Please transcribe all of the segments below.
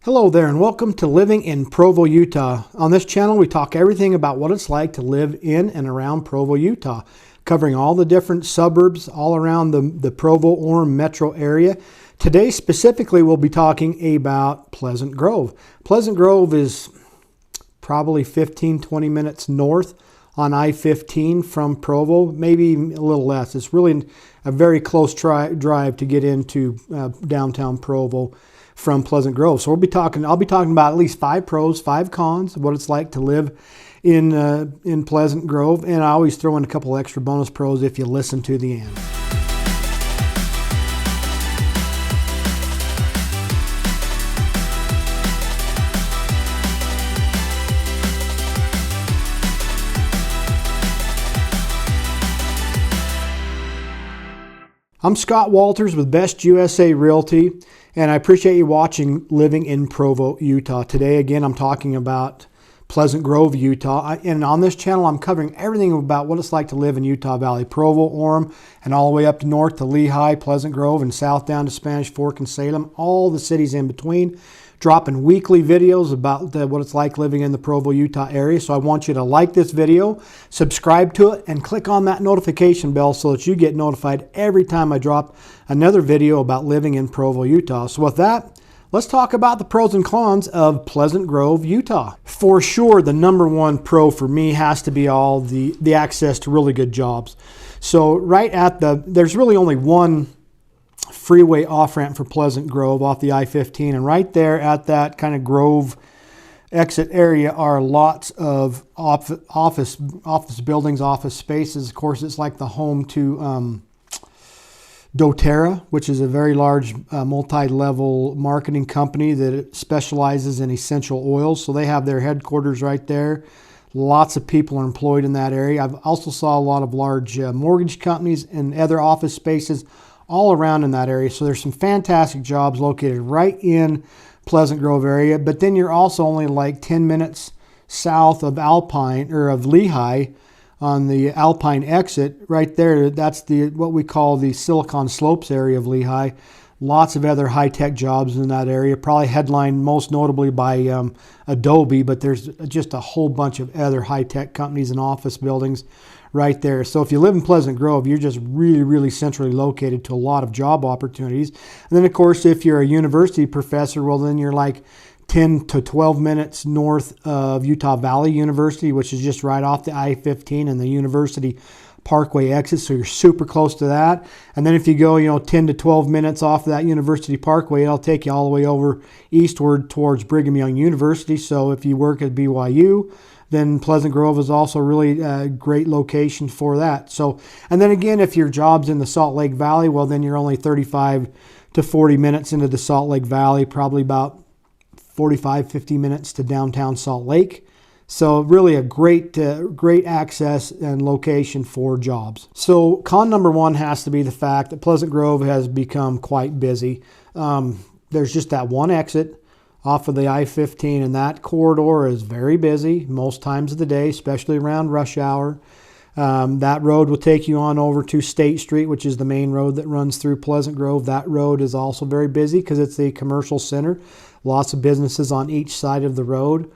Hello there and welcome to Living in Provo, Utah. On this channel we talk everything about what it's like to live in and around Provo, Utah, covering all the different suburbs all around the Provo-Orem metro area. Today specifically we'll be talking about Pleasant Grove. Pleasant Grove is probably 15-20 minutes north on I-15 from Provo, maybe a little less. It's really a very close drive to get into downtown Provo from Pleasant Grove. So I'll be talking about at least 5 pros, 5 cons of what it's like to live in Pleasant Grove, and I always throw in a couple extra bonus pros if you listen to the end. I'm Scott Walters with Best USA Realty, and I appreciate you watching Living in Provo, Utah. Today, again, I'm talking about Pleasant Grove, Utah. And on this channel, I'm covering everything about what it's like to live in Utah Valley, Provo, Orem, and all the way up to north to Lehigh, Pleasant Grove, and south down to Spanish Fork and Salem, all the cities in between. Dropping weekly videos about what it's like living in the Provo, Utah area. So I want you to like this video, subscribe to it, and click on that notification bell so that you get notified every time I drop another video about living in Provo, Utah. So with that, let's talk about the pros and cons of Pleasant Grove, Utah. For sure, the number one pro for me has to be all the access to really good jobs. So right at there's really only one freeway off-ramp for Pleasant Grove off the I-15, and right there at that kind of Grove exit area are lots of office buildings, office spaces. Of course, it's like the home to doTERRA, which is a very large multi-level marketing company that specializes in essential oils. So they have their headquarters right there. Lots of people are employed in that area. I've also saw a lot of large mortgage companies and other office spaces all around in that area. So there's some fantastic jobs located right in Pleasant Grove area. But then you're also only like 10 minutes south of Alpine or of Lehigh on the Alpine exit right there. That's what we call the Silicon Slopes area of Lehigh. Lots of other high-tech jobs in that area, probably headlined most notably by Adobe, but there's just a whole bunch of other high-tech companies and office buildings right there. So if you live in Pleasant Grove, you're just really, really centrally located to a lot of job opportunities. And then, of course, if you're a university professor, well, then you're like 10 to 12 minutes north of Utah Valley University, which is just right off the I-15 and the University Parkway exit, so you're super close to that. And then if you go, 10 to 12 minutes off of that University Parkway, it'll take you all the way over eastward towards Brigham Young University. So if you work at BYU, then Pleasant Grove is also really a great location for that. So, and then again, if your job's in the Salt Lake Valley, well, then you're only 35 to 40 minutes into the Salt Lake Valley, probably about 45-50 minutes to downtown Salt Lake. So really a great access and location for jobs. So con number one has to be the fact that Pleasant Grove has become quite busy. There's just that one exit off of the I-15, and that corridor is very busy most times of the day, especially around rush hour. That road will take you on over to State Street, which is the main road that runs through Pleasant Grove. That road is also very busy because it's a commercial center. Lots of businesses on each side of the road.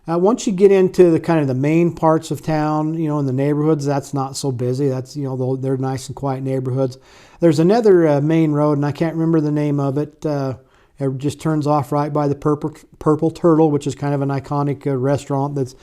Once you get into the kind of the main parts of town, in the neighborhoods, that's not so busy. That's, they're nice and quiet neighborhoods. There's another main road, and I can't remember the name of it. It just turns off right by the Purple Turtle, which is kind of an iconic restaurant that's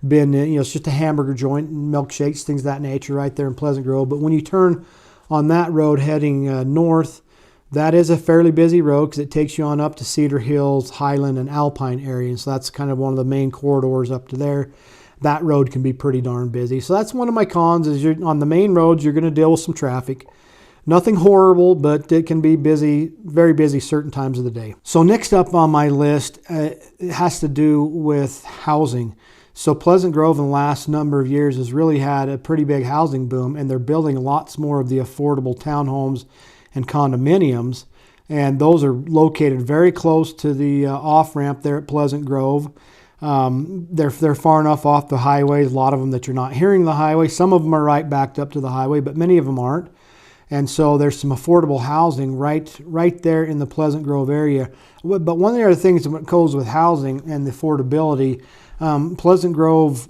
been, it's just a hamburger joint, milkshakes, things of that nature right there in Pleasant Grove. But when you turn on that road heading north, that is a fairly busy road because it takes you on up to Cedar Hills, Highland, and Alpine areas. So that's kind of one of the main corridors up to there. That road can be pretty darn busy. So that's one of my cons is you're on the main roads, you're going to deal with some traffic. Nothing horrible, but it can be busy, very busy certain times of the day. So next up on my list, it has to do with housing. So Pleasant Grove in the last number of years has really had a pretty big housing boom, and they're building lots more of the affordable townhomes and condominiums, and those are located very close to the off-ramp there at Pleasant Grove. They're far enough off the highway, a lot of them that you're not hearing the highway. Some of them are right backed up to the highway, but many of them aren't. And so there's some affordable housing right there in the Pleasant Grove area. But one of the other things that goes with housing and the affordability, Pleasant Grove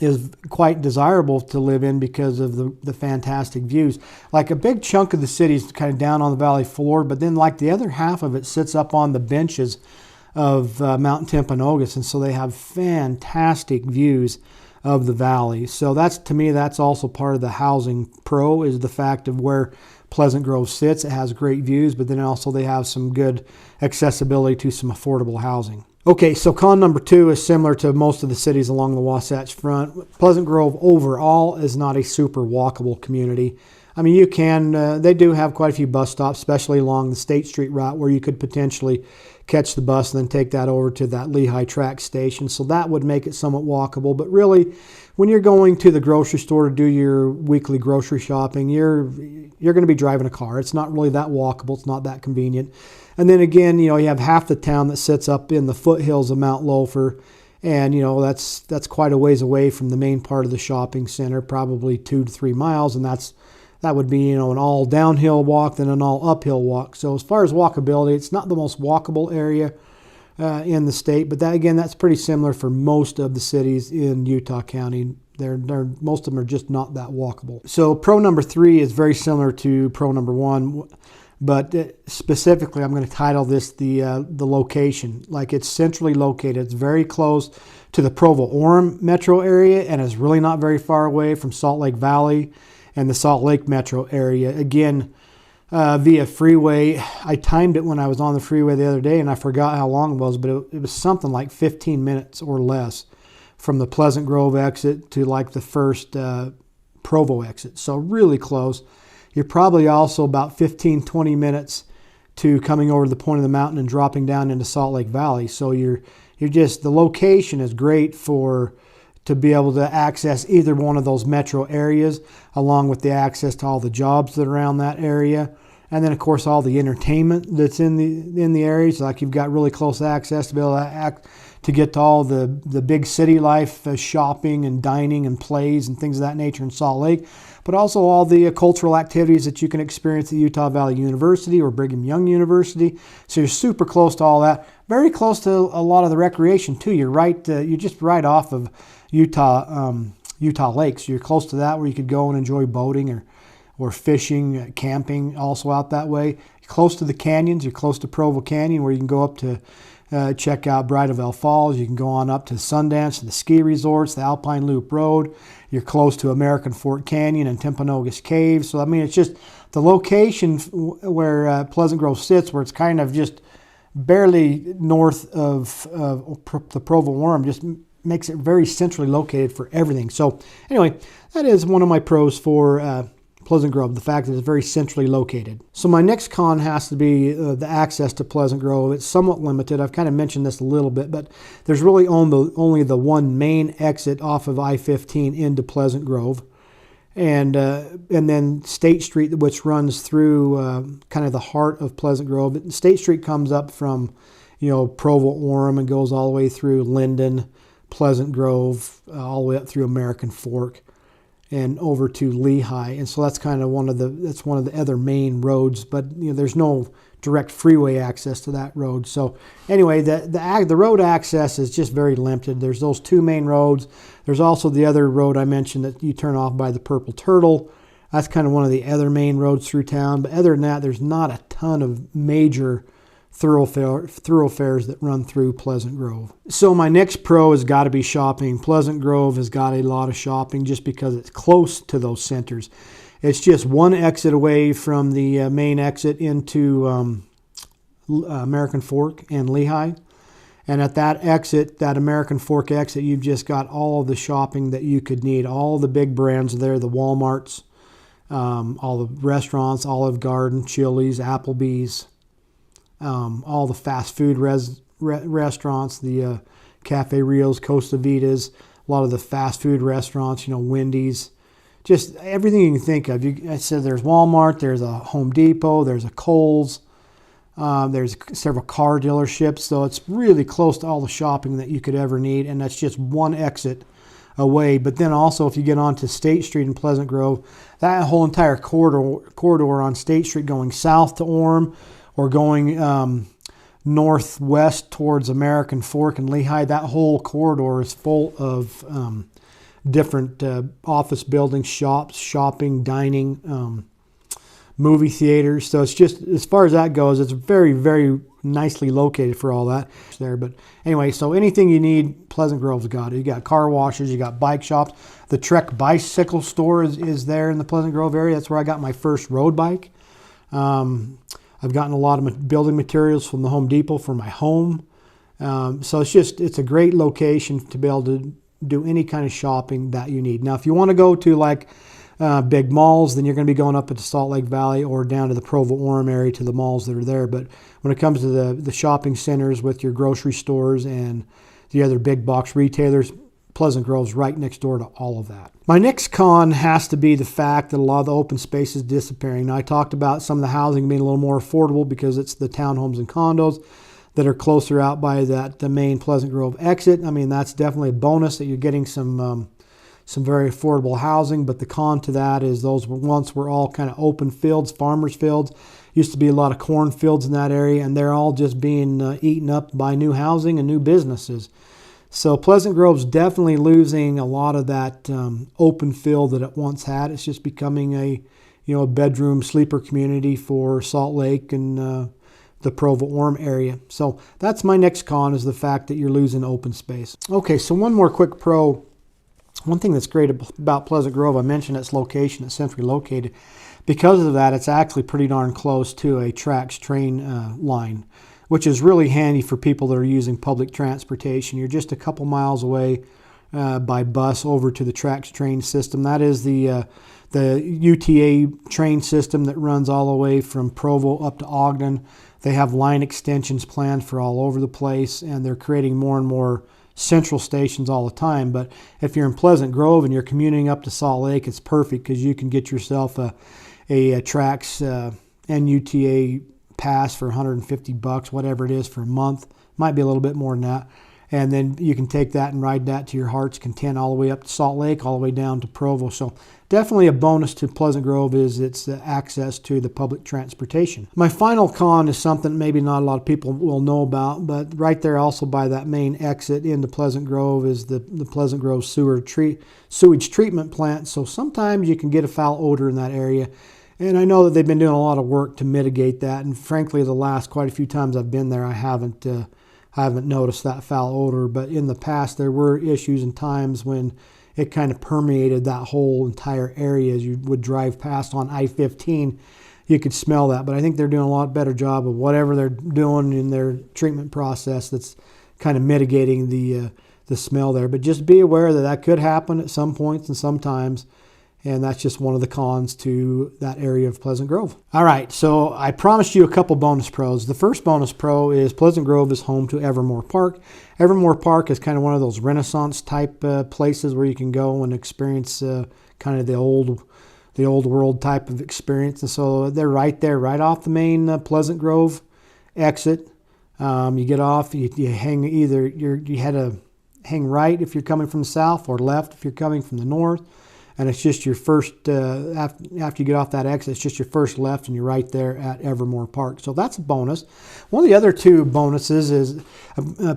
is quite desirable to live in because of the fantastic views. Like a big chunk of the city is kind of down on the valley floor, but then like the other half of it sits up on the benches of Mount Timpanogos, and so they have fantastic views of the valley. So that's, to me, that's also part of the housing pro, is the fact of where Pleasant Grove sits. It has great views, but then also they have some good accessibility to some affordable housing. Okay, so con number 2 is similar to most of the cities along the Wasatch Front. Pleasant Grove overall is not a super walkable community. I mean, you can, they do have quite a few bus stops, especially along the State Street route, where you could potentially catch the bus and then take that over to that Lehigh track station. So that would make it somewhat walkable. But really, when you're going to the grocery store to do your weekly grocery shopping, you're going to be driving a car. It's not really that walkable. It's not that convenient. And then again, you have half the town that sits up in the foothills of Mount Loafer. And, that's quite a ways away from the main part of the shopping center, probably 2 to 3 miles. And that would be, an all downhill walk, then an all uphill walk. So as far as walkability, it's not the most walkable area in the state, but that's pretty similar for most of the cities in Utah County. Most of them are just not that walkable. So pro number 3 is very similar to pro number 1, but specifically I'm going to title this the location. Like, it's centrally located. It's very close to the Provo-Orem metro area, and it's really not very far away from Salt Lake Valley and the Salt Lake metro area. Again, via freeway. I timed it when I was on the freeway the other day, and I forgot how long it was, but it was something like 15 minutes or less from the Pleasant Grove exit to like the first Provo exit. So really close. You're probably also about 15, 20 minutes to coming over to the point of the mountain and dropping down into Salt Lake Valley. So you're just, the location is great to be able to access either one of those metro areas, along with the access to all the jobs that are around that area. And then, of course, all the entertainment that's in the areas. Like, you've got really close access to be able to get to all the big city life, shopping and dining and plays and things of that nature in Salt Lake, but also all the cultural activities that you can experience at Utah Valley University or Brigham Young University. So you're super close to all that. Very close to a lot of the recreation too. You're just right off of Utah lakes. You're close to that, where you could go and enjoy boating or fishing, camping, also out that way. You're close to the canyons. You're close to Provo Canyon, where you can go up to check out Bridalveil Falls. You can go on up to Sundance, to the ski resorts, the Alpine Loop Road. You're close to American Fork Canyon and Timpanogos Caves. So, I mean, it's just the location where Pleasant Grove sits, where it's kind of just barely north of the Provo-Orem, just makes it very centrally located for everything. So anyway, that is one of my pros for Pleasant Grove, the fact that it's very centrally located. So my next con has to be the access to Pleasant Grove. It's somewhat limited. I've kind of mentioned this a little bit, but there's really only the one main exit off of I-15 into Pleasant Grove. And then State Street, which runs through kind of the heart of Pleasant Grove. State Street comes up from, Provo-Orem and goes all the way through Linden, Pleasant Grove, all the way up through American Fork and over to Lehigh. And so that's kind of one of the other main roads, but there's no direct freeway access to that road. So anyway, the road access is just very limited. There's those 2 main roads. There's also the other road I mentioned that you turn off by the Purple Turtle. That's kind of one of the other main roads through town. But other than that, there's not a ton of major thoroughfares that run through Pleasant Grove. So my next pro has got to be shopping. Pleasant Grove has got a lot of shopping just because it's close to those centers. It's just one exit away from the main exit into American Fork and Lehigh. And at that exit, that American Fork exit, you've just got all of the shopping that you could need. All the big brands there, the Walmarts, all the restaurants, Olive Garden, Chili's, Applebee's, all the fast food restaurants, the Cafe Rios, Costa Vitas, a lot of the fast food restaurants, Wendy's, just everything you can think of. I said there's Walmart, there's a Home Depot, there's a Kohl's, there's several car dealerships. So it's really close to all the shopping that you could ever need, and that's just one exit away. But then also if you get onto State Street in Pleasant Grove, that whole entire corridor on State Street going south to Orem or going northwest towards American Fork and Lehigh, that whole corridor is full of different office buildings, shops, shopping, dining, movie theaters. So it's just, as far as that goes, it's very, very nicely located for all that there. But anyway, so anything you need, Pleasant Grove's got it. You got car washes, you got bike shops. The Trek bicycle store is there in the Pleasant Grove area. That's where I got my first road bike. I've gotten a lot of building materials from the Home Depot for my home. So it's a great location to be able to do any kind of shopping that you need. Now, if you want to go to like big malls, then you're going to be going up into Salt Lake Valley or down to the Provo Orem area to the malls that are there. But when it comes to the shopping centers with your grocery stores and the other big box retailers, Pleasant Grove's right next door to all of that. My next con has to be the fact that a lot of the open space is disappearing. Now, I talked about some of the housing being a little more affordable because it's the townhomes and condos that are closer out by the main Pleasant Grove exit. I mean, that's definitely a bonus that you're getting some very affordable housing, but the con to that is those once were all kind of open fields, farmers' fields. Used to be a lot of corn fields in that area, and they're all just being eaten up by new housing and new businesses. So Pleasant Grove's definitely losing a lot of that open field that it once had. It's just becoming a bedroom sleeper community for Salt Lake and the Provo Orem area. So that's my next con, is the fact that you're losing open space. Okay, so one more quick pro. One thing that's great about Pleasant Grove, I mentioned its location, it's centrally located. Because of that, it's actually pretty darn close to a TRAX train line, which is really handy for people that are using public transportation. You're just a couple miles away by bus over to the TRAX train system. That is the UTA train system that runs all the way from Provo up to Ogden. They have line extensions planned for all over the place, and they're creating more and more central stations all the time. But if you're in Pleasant Grove and you're commuting up to Salt Lake, it's perfect because you can get yourself a TRAX NUTA pass for $150, whatever it is, for a month. Might be a little bit more than that. And then you can take that and ride that to your heart's content all the way up to Salt Lake, all the way down to Provo. So definitely a bonus to Pleasant Grove is its access to the public transportation. My final con is something maybe not a lot of people will know about, but right there also by that main exit into Pleasant Grove is the Pleasant Grove sewage treatment plant. So sometimes you can get a foul odor in that area. And I know that they've been doing a lot of work to mitigate that. And frankly, the last quite a few times I've been there, I haven't noticed that foul odor. But in the past, there were issues and times when it kind of permeated that whole entire area. As you would drive past on I-15, you could smell that. But I think they're doing a lot better job of whatever they're doing in their treatment process that's kind of mitigating the smell there. But just be aware that that could happen at some points and sometimes. And that's just one of the cons to that area of Pleasant Grove. All right, so I promised you a couple bonus pros. The first bonus pro is Pleasant Grove is home to Evermore Park. Evermore Park is kind of one of those Renaissance type places where you can go and experience kind of the old world type of experience. And so they're right there, right off the main Pleasant Grove exit. You get off, you hang you had to hang right if you're coming from the south, or left if you're coming from the north. And it's just your first, after you get off that exit, it's just your first left and you're right there at Evermore Park. So that's a bonus. One of the other two bonuses is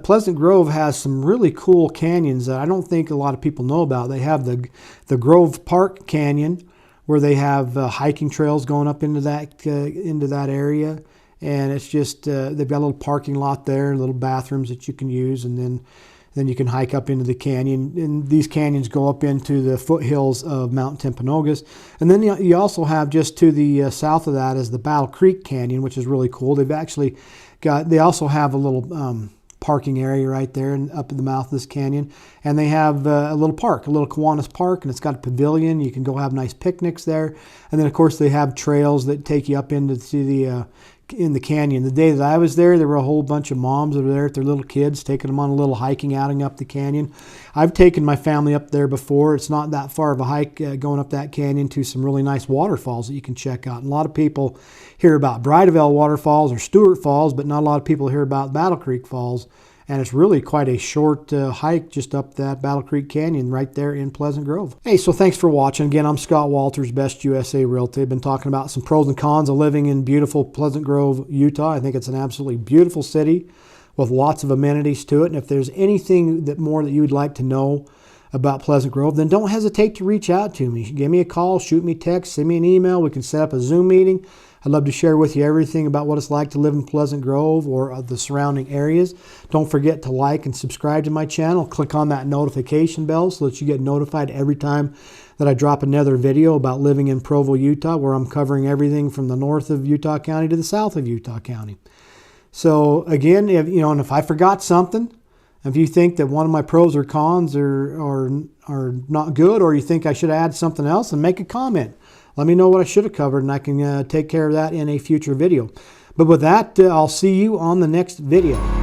Pleasant Grove has some really cool canyons that I don't think a lot of people know about. They have the Grove Park Canyon, where they have hiking trails going up into that area. And it's just, they've got a little parking lot there, little bathrooms that you can use, and then you can hike up into the canyon. And these canyons go up into the foothills of Mount Timpanogos. And then you also have just to the south of that is the Battle Creek Canyon, which is really cool. They also have a little parking area right there and up in the mouth of this canyon. And they have a little park, a little Kiwanis Park, and it's got a pavilion. You can go have nice picnics there. And then, of course, they have trails that take you up into in the canyon. The day that I was there were a whole bunch of moms that were there with their little kids, taking them on a little hiking outing up the canyon. I've taken my family up there before. It's not that far of a hike going up that canyon to some really nice waterfalls that you can check out. And a lot of people hear about Brideville Waterfalls or Stewart Falls, but not a lot of people hear about Battle Creek Falls. And it's really quite a short hike just up that Battle Creek Canyon right there in Pleasant Grove. Hey, so thanks for watching. Again, I'm Scott Walters, Best USA Realty. I've been talking about some pros and cons of living in beautiful Pleasant Grove, Utah. I think it's an absolutely beautiful city with lots of amenities to it. And if there's anything more that you would like to know about Pleasant Grove, then don't hesitate to reach out to me. Give me a call, shoot me a text, send me an email. We can set up a Zoom meeting. I'd love to share with you everything about what it's like to live in Pleasant Grove or the surrounding areas. Don't forget to like and subscribe to my channel. Click on that notification bell so that you get notified every time that I drop another video about living in Provo, Utah, where I'm covering everything from the north of Utah County to the south of Utah County. So again, if I forgot something, if you think that one of my pros or cons are not good, or you think I should add something else, then make a comment. Let me know what I should have covered, and I can take care of that in a future video. But with that, I'll see you on the next video.